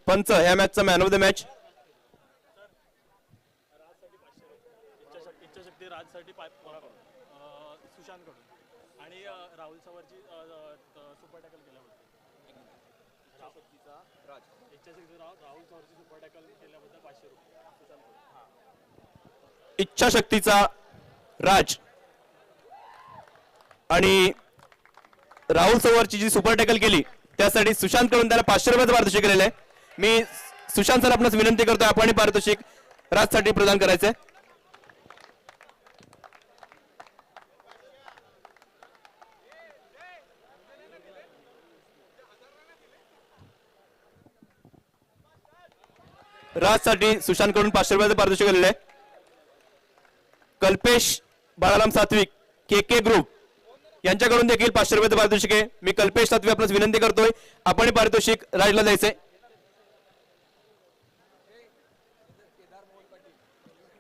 पंच या मॅचचा man of the match. इच्छाशक्ती राजसाठी सुशांत कडून आणि राहुल सवरची सुपर टॅकल केल्याबद्दल. इच्छाशक्ती राहुल सवरची सुपर टॅकल केल्याबद्दल 500 रुपये. इच्छाशक्तीचा राज आणि राहुल सवरची जी सुपर टॅकल केली त्यासाठी सुशांत कडून त्याला 500 रुपयाचं पारितोषिक केलेलं आहे. मी सुशांत सर आपणास विनंती करतोय आपण पारितोषिक राजसाठी प्रदान करायचंय. राजसाठी सुशांत कडून 500 रुपयाचं पारितोषिक केलेलं आहे. कल्पेश बाळाराम सात्विक के ग्रुप यांच्याकडून देखील 500 रुपयाचं पारितोषिक आहे. मी कल्पेश सात्विक आपणास विनंती करतोय आपण पारितोषिक राजला द्यायचंय.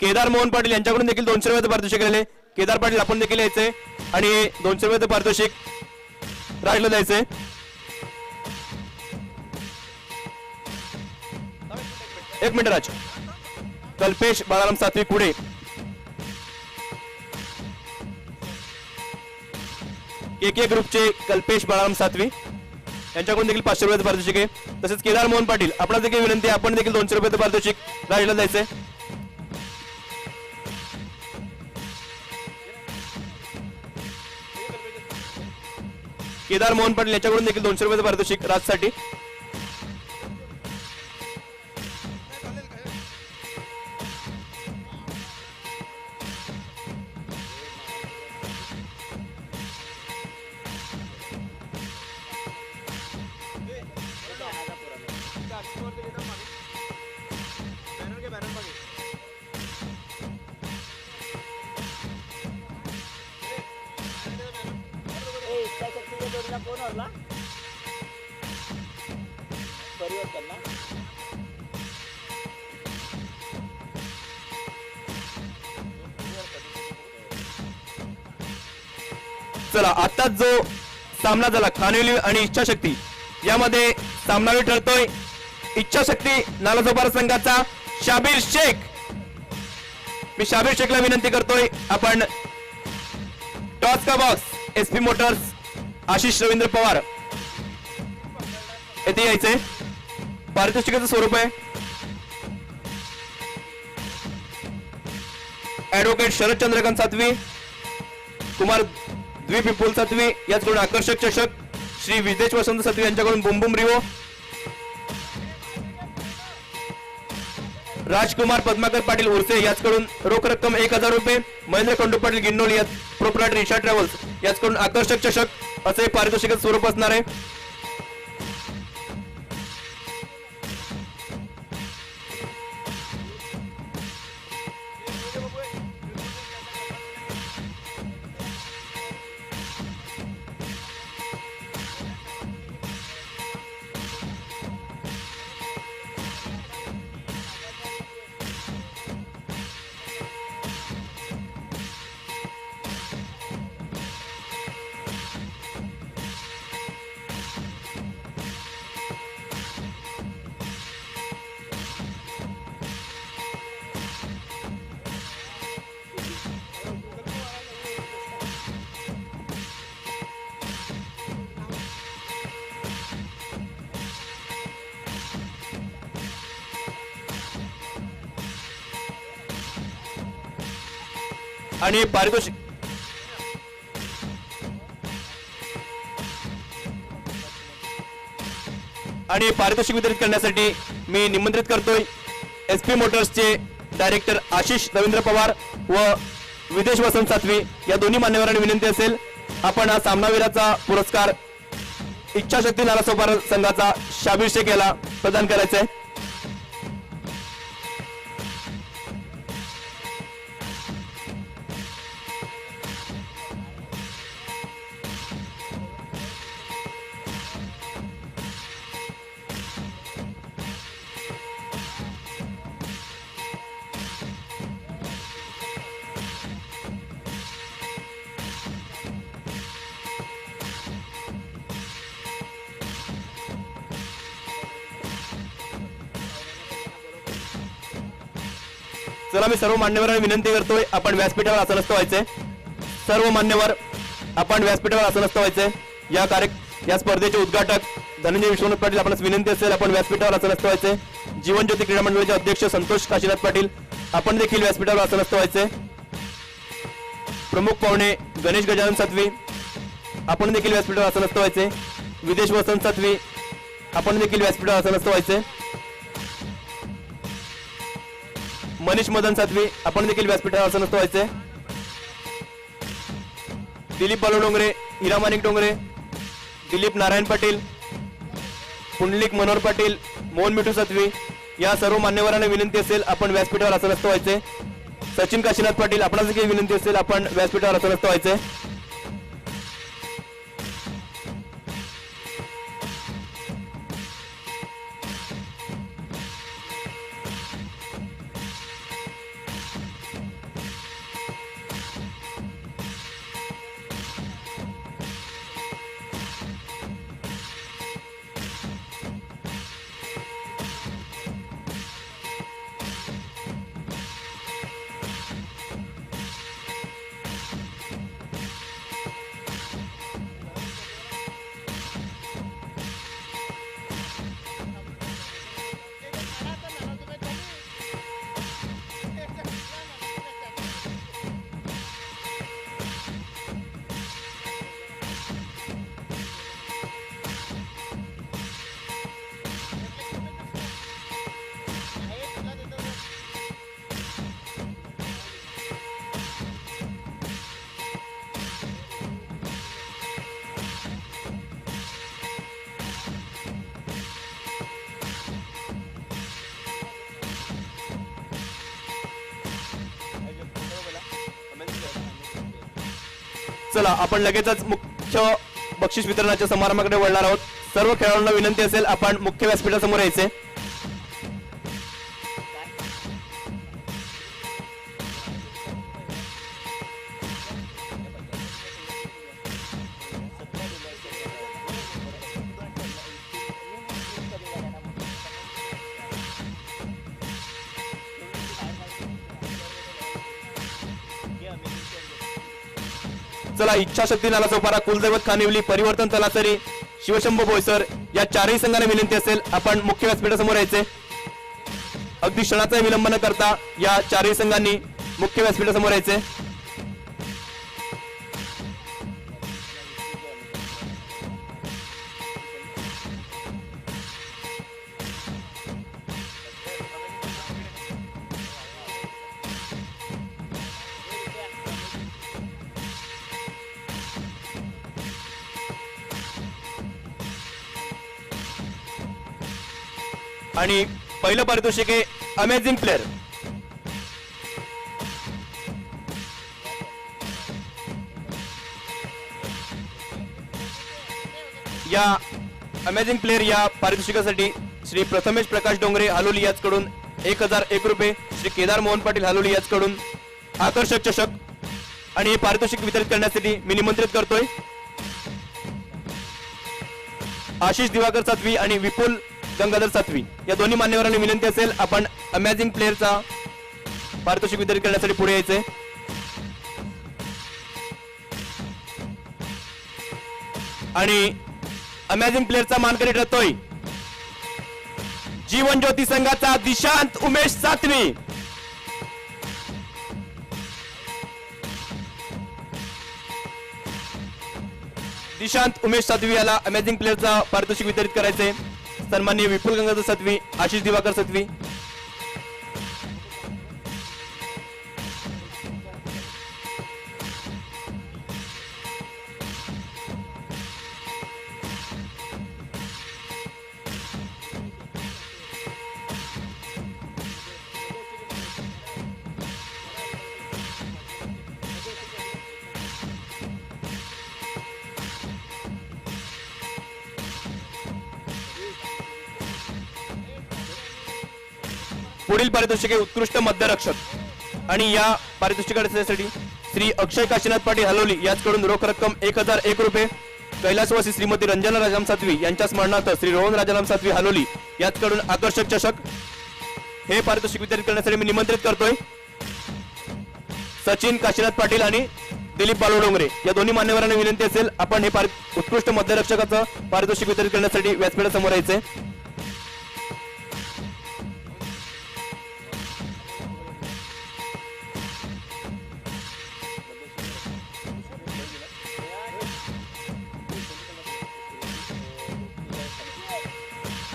केदार मोहन पाटील यांच्याकडून देखील 200 रुपयाचं पारितोषिक केलेले. केदार पाटील आपण देखील यायचंय आणि 200 रुपयाचं पारितोषिक राजला द्यायचंय. एक मिनिट राज. कल्पेश बाळाराम सात्विक पुढे. के ग्रुपचे कल्पेश बाळाराम सात्विक यांच्याकडून देखील 500 रुपयाचं पारितोषिक आहे. तसेच केदार मोहन पाटील आपल्याला देखील विनंती आपण देखील 200 रुपयाचं पारितोषिक राजला द्यायचंय. केदार मोहन पाटील याच्याकडून देखील 200 रुपयाचं पारितोषिक राजसाठी. चला आता जो सामना झाला खानवेली आणि इच्छाशक्ती यामध्ये सामनावी ठरतोय इच्छाशक्ती नालासोपारा संघाचा शाबीर शेख. मी शाबीर शेखला विनंती करतोय आपण टॉस का box SP Motors Ashish Ravindra Pawar येथे यायचंय. पारितोषिकाचं स्वरूप आहे ऍडव्होकेट शरद चंद्रकांत सातवी, कुमार द्विपिपुल सातवी याचकडून आकर्षक चषक, श्री विदेश वसंत सातवी यांच्याकडून बुमबुम रिवो, राजकुमार पद्माकर पाटील उर्से याचकडून रोख रक्कम 1000 रुपये, महेंद्र खंडू पाटील गिन्नोली प्रोप्रायटर रिक्षा ट्रॅव्हल्स याचकडून आकर्षक चषक असे पारितोषिकाचं स्वरूप असणार आहे. आणि पारितोषिक वितरित करण्यासाठी मी निमंत्रित करतोय एसपी मोटर्सचे डायरेक्टर आशिष रवींद्र पवार व विदेश वसंत सातवी या दोन्ही मान्यवरांनी विनंती असेल आपण हा सामनावीराचा पुरस्कार इच्छाशक्ती नालासोपारा संघाचा शाबीर शेख याला प्रदान करायचा आहे. चला मी सर्व मान्यवरांना विनंती करतोय आपण व्यासपीठावर आसनस्थ व्हायचंय. सर्व मान्यवर आपण व्यासपीठावर आसनस्थ व्हायचंय. या स्पर्धेचे उद्घाटक धनंजय विश्वनाथ पाटील आपणास विनंती असेल आपण व्यासपीठावर आसनस्थ व्हायचंय. जीवन ज्योती क्रीडा मंडळाचे अध्यक्ष संतोष काशीनाथ पाटील आपण देखील व्यासपीठावर आसनस्थ व्हायचंय. प्रमुख पाहुणे गणेश गजानन सातवी आपण देखील व्यासपीठावर आसनस्थ व्हायचे. विदेश वसंत सातवी आपण देखील व्यासपीठावर आसनस्थ व्हायचे. मनीष मदन सातवी आपण देखील व्यासपीठावर आसनस्थ व्हायचे. दिलीप बालू डोंगरे, हिरामाणिक डोंगरे, दिलीप नारायण पाटील, पुंडलिक मनोहर पाटील, मोहन मिठू सातवी या सर्व मान्यवरांना विनंती असेल आपण व्यासपीठावर आसनस्थ व्हायचे. सचिन काशीनाथ पाटील आपणास देखील विनंती असेल आपण व्यासपीठावर आसनस्थ व्हायचे. चला आपण लगेचच मुख्य बक्षीस वितरणाच्या समारंभाकडे वळणार आहोत. सर्व खेळाडूंना विनंती असेल आपण मुख्य व्यासपीठासमोर यायचे. चला इच्छाशक्ती नाला चौपारा, कुलदैवत खानिवली, परिवर्तन तलासरी, शिवशंभू बोईसर या चारही संघांना विनंती असेल आपण मुख्य व्यासपीठासमोर यायचे. अगदी क्षणाचा विलंब न करता या चारही संघांनी मुख्य व्यासपीठासमोर यायचे. आणि पहिलं पारितोषिक आहे अमेझिंग प्लेअर. या अमेझिंग प्लेअर या पारितोषिकासाठी श्री प्रथमेश प्रकाश डोंगरे हालोली याचकडून 1001 रुपये, श्री केदार मोहन पाटील हालोली याचकडून आकर्षक चषक आणि हे पारितोषिक वितरित करण्यासाठी मी निमंत्रित करतोय आशिष दिवाकर सातवी आणि विपुल गंगाधर सातवी या दोन्ही मान्यवरांनी विनंती असेल आपण अमेझिंग प्लेअरचा पारितोषिक वितरित करण्यासाठी पुढे यायचे. आणि अमेझिंग प्लेअरचा मानकरी ठरतोय जीवन ज्योती संघाचा दिशांत उमेश सातवी. दिशांत उमेश सातवी याला अमेझिंग प्लेअरचा पारितोषिक वितरित करायचे. सन्माननीय विपुल गंगाधर सातवी, आशिष दिवाकर सातवी. पुढील पारितोषिक आहे उत्कृष्ट मध्यरक्षक आणि या पारितोषिकासाठी श्री अक्षय काशीनाथ पाटील हलोली याचकडून रोख रक्कम 1001 रुपये, कैलासवासी श्रीमती रंजना राजाराम सातवी यांच्या स्मरणार्थ श्री रोहन राजाराम सातवी हलोली याचकडून आकर्षक चषक. हे पारितोषिक वितरित करण्यासाठी मी निमंत्रित करतोय सचिन काशीनाथ पाटील आणि दिलीप बालुडोंगरे या दोन्ही मान्यवरांना विनंती असेल आपण हे उत्कृष्ट मध्यरक्षकाचं पारितोषिक वितरित करण्यासाठी व्यासपीठासमोर यायचंय.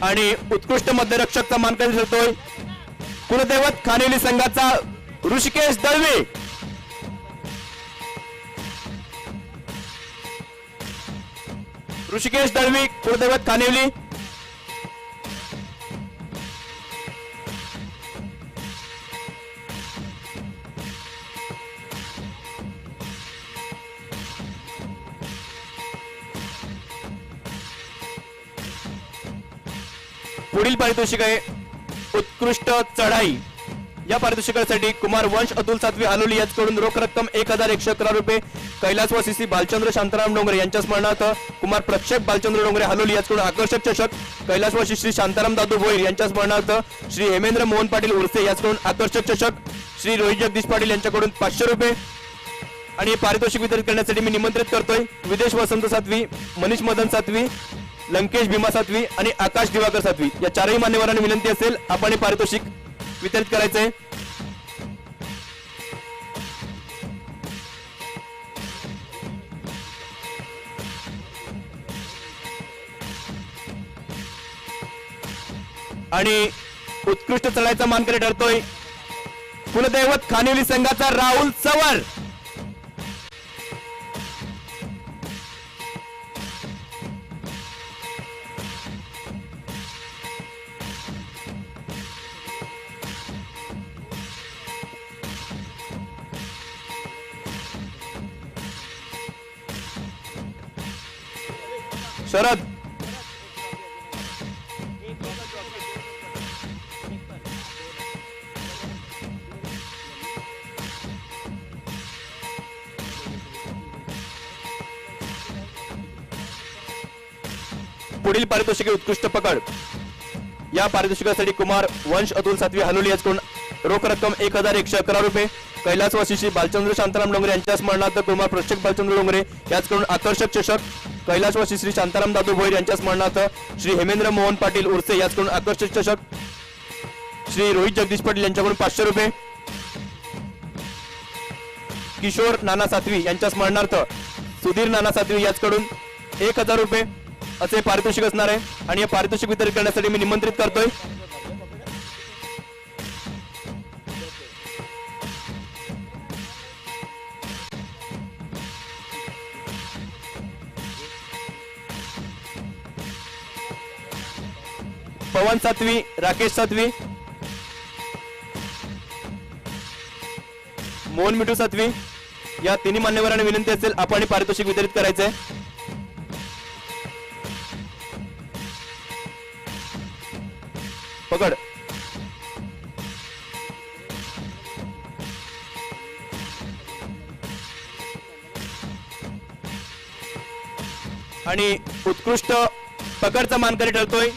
आणि उत्कृष्ट मध्यरक्षकचा मानकरी ठरतोय कुलदैवत खानिवली संघाचा ऋषिकेश दळवी. ऋषिकेश दळवी कुलदैवत खानिवली. पुढील पारितोषिक आहे उत्कृष्ट चढाई. या पारितोषिकासाठी कुमार वंश अतुल सातवी हालोली याचकडून रोख रक्कम 1111 रुपये, कैलासवासी श्री बालचंद्र शांताराम डोंगरे यांच्या स्मरणार्थ कुमार प्रक्षेप बालचंद्र डोंगरे हालोली याचकडून आकर्षक चषक, कैलासवासी श्री शांताराम दादू भोईर यांच्या स्मरणार्थ श्री हेमेंद्र मोहन पाटील उर्से याचकडून आकर्षक चषक, श्री रोहित जगदीश पाटील यांच्याकडून 500 रुपये. आणि हे पारितोषिक वितरित करण्यासाठी मी निमंत्रित करतोय विदेश वसंत सातवी, मनीष मदन सातवी, लंकेश भीमा सातवी आणि आकाश दिवाकर सातवी या चारही मान्यवरांना विनंती असेल आपण हे पारितोषिक वितरित करायचंय. आणि उत्कृष्ट चढाईचा मानकरी ठरतोय कुलदैवत खानिवली संघाचा राहुल चव्हाण. शरद पुढील पारितोषिक उत्कृष्ट पकड. या पारितोषिकासाठी कुमार वंश अतुल सातवी हालोली याचकडून रोख रक्कम 1111 रुपये, कैलासवासी श्री बालचंद्र शांताराम डोंगरे यांच्या स्मरणार्थ कुमार प्रक्षेप बालचंद्र डोंगरे याचकडून आकर्षक चषक, कैलासवासी श्री शांताराम दादू भोईर यांच्या स्मरणार्थ श्री हेमेंद्र मोहन पाटील उर्से याचकडून आकर्षक चषक, श्री रोहित जगदीश पाटील यांच्याकडून 500 रुपये. किशोर नाना सातवी यांच्या स्मरणार्थ सुधीर नाना सातवी याचकडून 1000 रुपये असे पारितोषिक असणार आहे. आणि हे पारितोषिक वितरित करण्यासाठी मी निमंत्रित करतोय पवन सातवी, राकेश सातवी, मोहन मिठू सातवी या तिन्ही मान्यवरांना विनंती असेल आपण पारितोषिक वितरित करायचंय. पकड. आणि उत्कृष्ट पकडचा मानकरी ठरतोय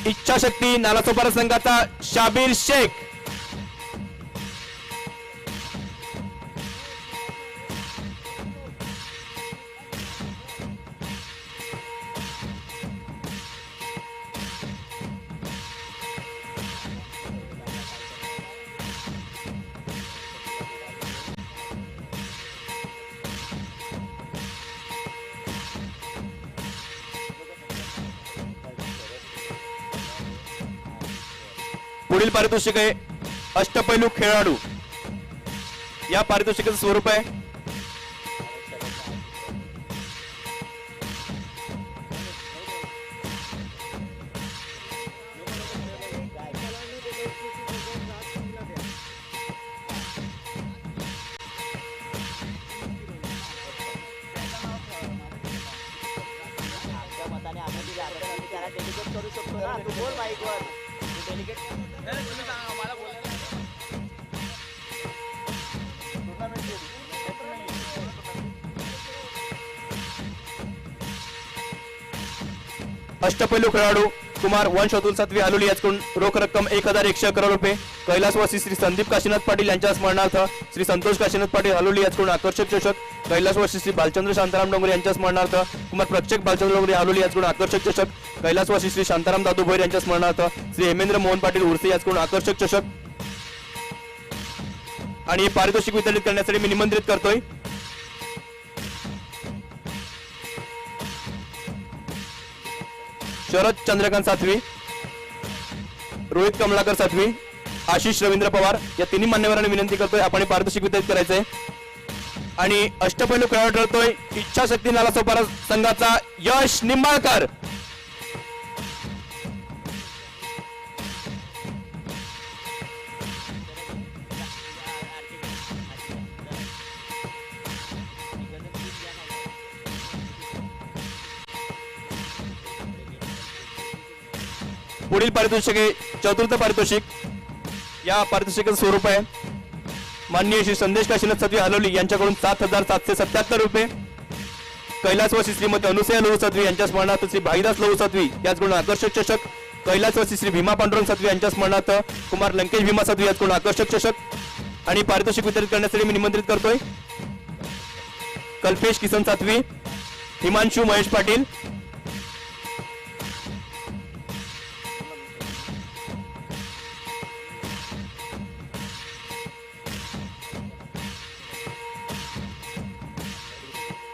इच्छाशक्ती नालासोपारा संघाचा शाबीर शेख. पुढील पारितोषिक आहे अष्टपैलू खेळाडू. या पारितोषिकाचं स्वरूप आहे करू शकतो ना तू बोल माईकवर डेलिकेट तुम्ही सांगा मला बोलायला अष्टपैलू खेळाडू कुमार वंश अतुल सातवी हालोली याचकडून रोख रक्कम 1111 रुपये. कैलासवासी श्री संदीप काशीनाथ पाटील यांच्या स्मरणार्थ श्री संतोष काशीनाथ पाटील हालोली याचकडून आकर्षक चषक. कैलासवासी श्री बालचंद्र शांताराम डोंगरे यांच्या स्मरणार्थ कुमार प्रत्येक बालचंद्र डोंगरे हालोली याचकडून आकर्षक चषक. कैलासवासी श्री शांताराम दादू भोईर यांच्या स्मरणार्थ श्री हेमेंद्र मोहन पाटील उर्से याचकडून आकर्षक चषक. आणि पारितोषिक वितरित करण्यासाठी मी निमंत्रित करतोय शरद चंद्रकांत सातवी, रोहित कमलाकर सातवी, आशिष रवींद्र पवार या तिन्ही मान्यवरांनी विनंती करतोय आपण पारितोषिक वितरित करायचंय. आणि अष्टपैलू खेळाडू ठरतोय इच्छाशक्ती नालासोपारा संघाचा यश निंबाळकर. पुढील पारितोषिक आहे चतुर्थ पारितोषिक. या पारितोषिकाचं स्वरूप आहे माननीय श्री संदेश काशीनाथ सातवी हालोली यांच्याकडून 7,777 रुपये. कैलासवासी श्रीमती अनुसया लहू सातवी यांच्या स्मरणार्थ श्री भाईदास लहू सातवी याचकडून आकर्षक चषक. कैलासवासी श्री भीमा पांडुरंग सातवी यांच्या स्मरणार्थ कुमार लंकेश भीमा सातवी याचकडून आकर्षक चषक. आणि पारितोषिक वितरित करण्यासाठी मी निमंत्रित करतोय कल्पेश किसन सातवी, हिमांशु महेश पाटील,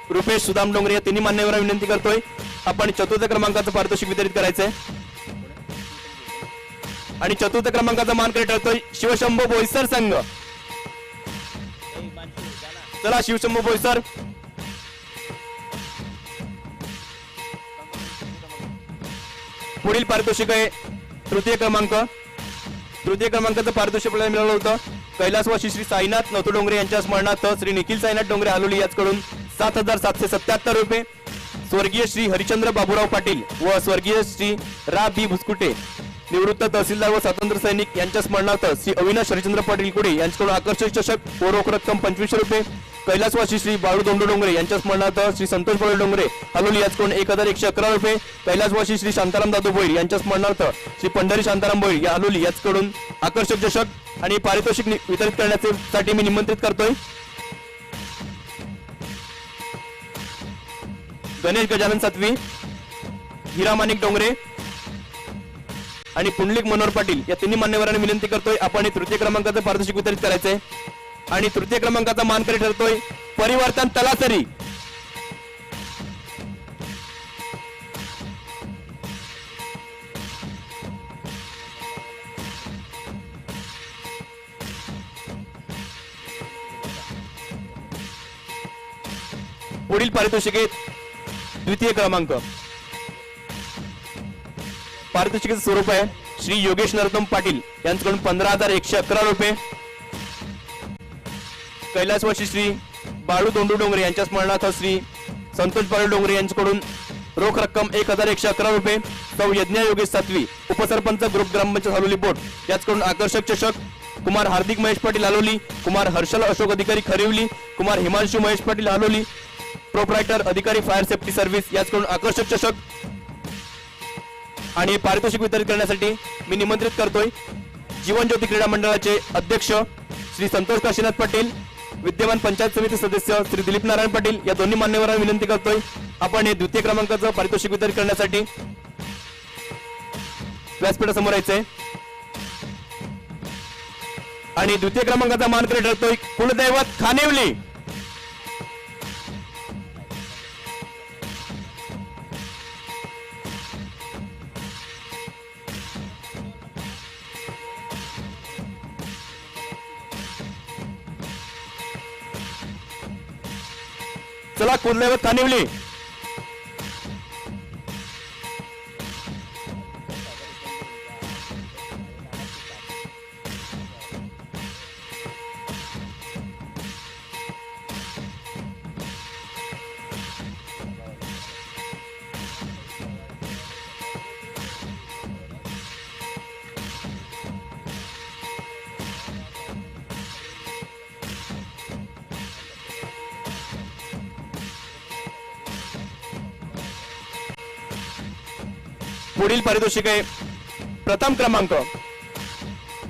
रुपेश सुदाम डोंगरे या तिन्ही मान्यवरांना विनंती करतोय आपण चतुर्थ क्रमांकाचं पारितोषिक वितरित करायचंय. आणि चतुर्थ क्रमांकाचा मानकरी ठरतोय शिवशंभू बोईसर संघ. चला शिवशंभू बोईसर. पुढील पारितोषिक आहे तृतीय क्रमांक. तृतीय क्रमांकाचं पारितोषिक आपल्याला मिळालं होतं कैलासवासी श्री साईनाथ नथू डोंगरे यांच्या स्मरणार्थ श्री निखिल साईनाथ डोंगरे हालोली याचकडून 7,777 रुपये. स्वर्गीय श्री हरिचंद्र बाबूराव पाटील व स्वर्गीय श्री रा बी भुसकुटे निवृत्त तहसीलदार व स्वातंत्र्य सैनिक यांच्या स्मरणार्थ श्री अविनाश हरिचंद्र पाटील कुडे यांच्याकडून आकर्षक चषक व रोख रक्कम 2500 रुपये. कैलासवासी श्री बाळू दोंडू डोंगरे यांच्या स्मरणार्थ श्री संतोष बाळू डोंगरे हालोली याचकडून 1,111 रुपये. कैलासवासी श्री शांताराम दादू भोईर यांच्या स्मरणार्थ श्री पंढरी शांताराम भोईर या हालोली याचकडून आकर्षक चषक. आणि पारितोषिक वितरित करण्यासाठी मी निमंत्रित करतोय गणेश गजानन सातवी, हिरा माणिक डोंगरे आणि पुंडलिक मनोहर पाटील या तिन्ही मान्यवरांना विनंती करतोय आपण तृतीय क्रमांकाचं पारितोषिक वितरित करायचंय. आणि तृतीय क्रमांकाचा मानकरी ठरतोय परिवर्तन तलासरी. पुढील पारितोषिक द्वितीय क्रमांक. पारितोषिकाचं स्वरूप आहे श्री योगेश नरोत्तम पाटील यांच्याकडून 15,111 रुपये. कैलासवासी श्री बाळू दोंडू डोंगरे यांच्या स्मरणार्थ श्री संतोष बाळू डोंगरे यांच्याकडून रोख रक्कम 1,111 रुपये. सौ यज्ञा योगेश सातवी उपसरपंच ग्रुप ग्रामपंचायत हालोली बोट याचकडून आकर्षक चषक. कुमार हार्दिक महेश पाटील हालोली, कुमार हर्षल अशोक अधिकारी खरिवली, कुमार हिमांशु महेश पाटील हालोली प्रोप्रायटर अधिकारी फायर सेफ्टी सर्व्हिस याचकडून आकर्षक चषक. आणि पारितोषिक वितरित करण्यासाठी मी निमंत्रित करतोय जीवन ज्योती क्रीडा मंडळाचे अध्यक्ष श्री संतोष काशीनाथ पाटील, विद्यमान पंचायत समिती सदस्य श्री दिलीप नारायण पाटील या दोन्ही मान्यवरांना विनंती करतोय आपण हे द्वितीय क्रमांकाचं पारितोषिक वितरित करण्यासाठी व्यासपीठासमोर यायचंय. आणि द्वितीय क्रमांकाचा मानकरी ठरतोय कुलदैवत खानिवली. चला कुलदैवत खानिवली. पुढील पारितोषिक आहे प्रथम क्रमांक.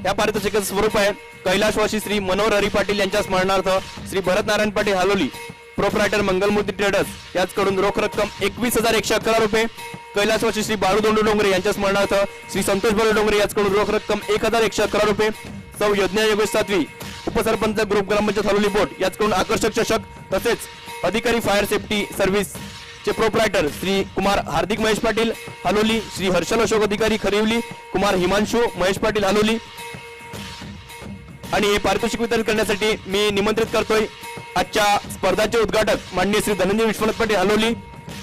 या पारितोषिकाचं स्वरूप आहे कैलासवासी श्री मनोहर हरी पाटील यांच्या स्मरणार्थ श्री भरत नारायण पाटील हालोली प्रोप्रायटर मंगलमूर्ती ट्रेडर्स याचकडून रोख रक्कम 21,111 रुपये. कैलासवासी श्री बाळू दोंडू डोंगरे यांच्या स्मरणार्थ श्री संतोष बाळू डोंगरे याचकडून रोख रक्कम 1,111 रुपये. सौ यज्ञ योगेश सातवी उपसरपंच ग्रुप ग्रामपंचायत हालोली बोट याचकडून आकर्षक चषक. तसेच अधिकारी फायर सेफ्टी सर्व्हिस चे प्रोप्रायटर श्री कुमार हार्दिक महेश पाटील हालोली, श्री हर्षल अशोक अधिकारी खरिवली, कुमार हिमांशु महेश पाटील हालोली. आणि हे पारितोषिक वितरित करण्यासाठी मी निमंत्रित करतोय आजच्या स्पर्धाचे उद्घाटक माननीय श्री धनंजय विश्वनाथ पाटील हालोली,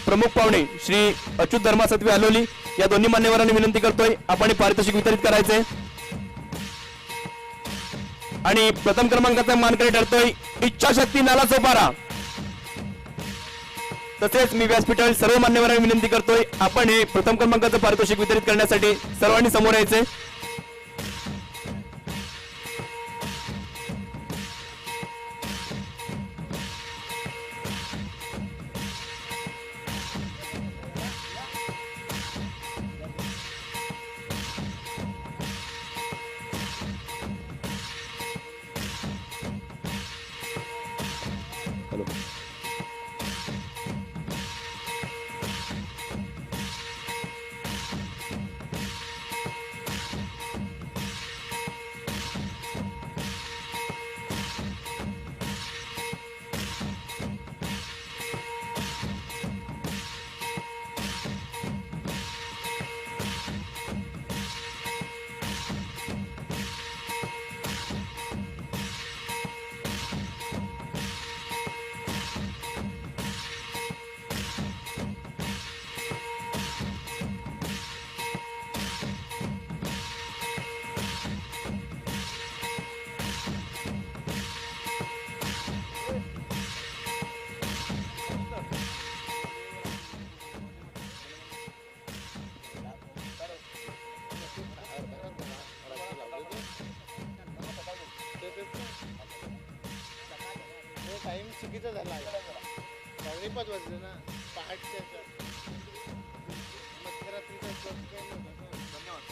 प्रमुख पाहुणे श्री अच्युत धर्मा सत्वे हालोली या दोन्ही मान्यवरांनी विनंती करतोय आपण हे पारितोषिक वितरित करायचे. आणि प्रथम क्रमांकाचा मानकरी ठरतोय इच्छाशक्ती नाला चोपारा. तसेच मी व्यासपीठावरील सर्व मान्यवरांनी विनंती करतोय आपण हे प्रथम क्रमांकाचं पारितोषिक वितरित करण्यासाठी सर्वांनी समोर यायचे. टाइम चुकीचा झाला सगळे 5 वाजले ना पहाटच्या मध्यरात्रीचा धन्यवाद.